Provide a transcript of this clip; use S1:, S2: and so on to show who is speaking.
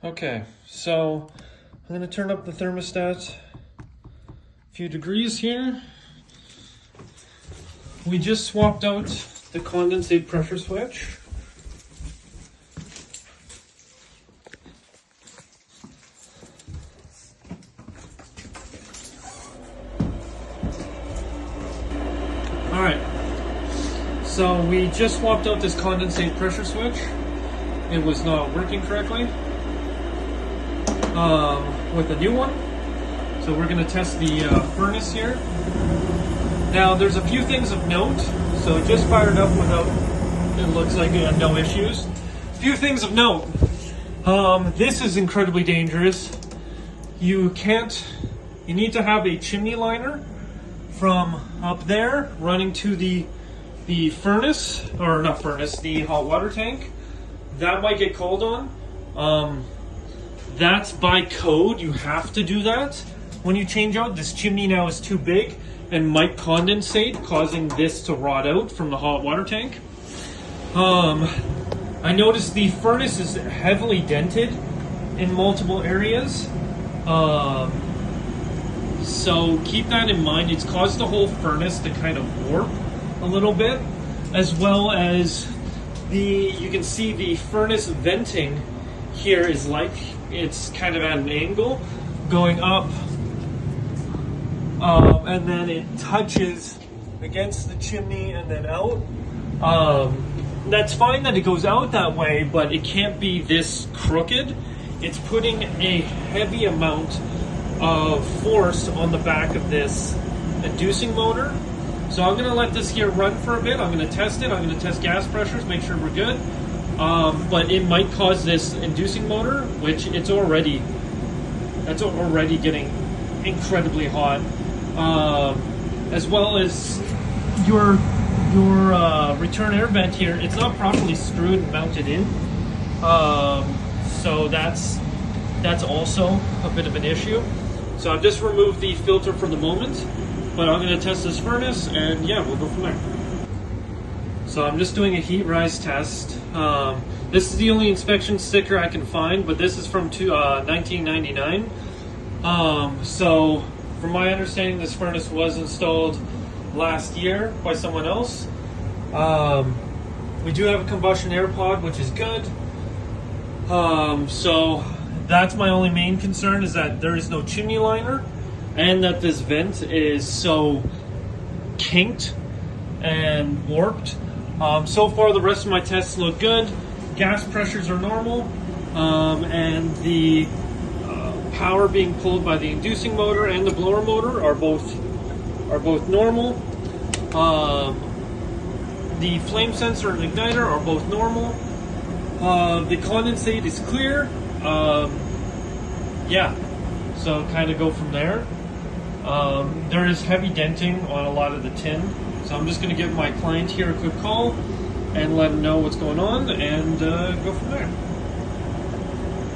S1: Okay, so I'm going to turn up the thermostat a few degrees here. We just swapped out the condensate pressure switch. Alright, so we just swapped out this condensate pressure switch. It was not working correctly with a new one. So we're going to test the furnace here. Now there's a few things of note. So it just fired up without, it looks like it had no issues. A few things of note. This is incredibly dangerous. You need to have a chimney liner from up there running to the furnace, or not furnace, the hot water tank. That might get called on. That's by code, you have to do that when you change out. This chimney now is too big and might condensate, causing this to rot out from the hot water tank. I noticed the furnace is heavily dented in multiple areas. So keep that in mind. It's caused the whole furnace to kind of warp a little bit, as well as you can see the furnace venting here is like, it's kind of at an angle going up, and then it touches against the chimney and then out. That's fine that it goes out that way, but it can't be this crooked. It's putting a heavy amount of force on the back of this inducing motor. So I'm going to let this here run for a bit. I'm going to test it. I'm going to test gas pressures, make sure we're good. But it might cause this inducing motor, which it's already getting incredibly hot, as well as your return air vent here. It's not properly screwed and mounted in, so that's also a bit of an issue. So I've just removed the filter for the moment, but I'm going to test this furnace, and yeah, we'll go from there. So I'm just doing a heat rise test. This is the only inspection sticker I can find, but this is from 1999. So from my understanding, this furnace was installed last year by someone else. We do have a combustion air pod, which is good. So that's my only main concern, is that there is no chimney liner and that this vent is so kinked and warped. So far the rest of my tests look good. Gas pressures are normal, and the power being pulled by the inducing motor and the blower motor are both normal. The flame sensor and igniter are both normal. The condensate is clear. Yeah, so kind of go from there. There is heavy denting on a lot of the tin, so I'm just going to give my client here a quick call and let him know what's going on, and go from there.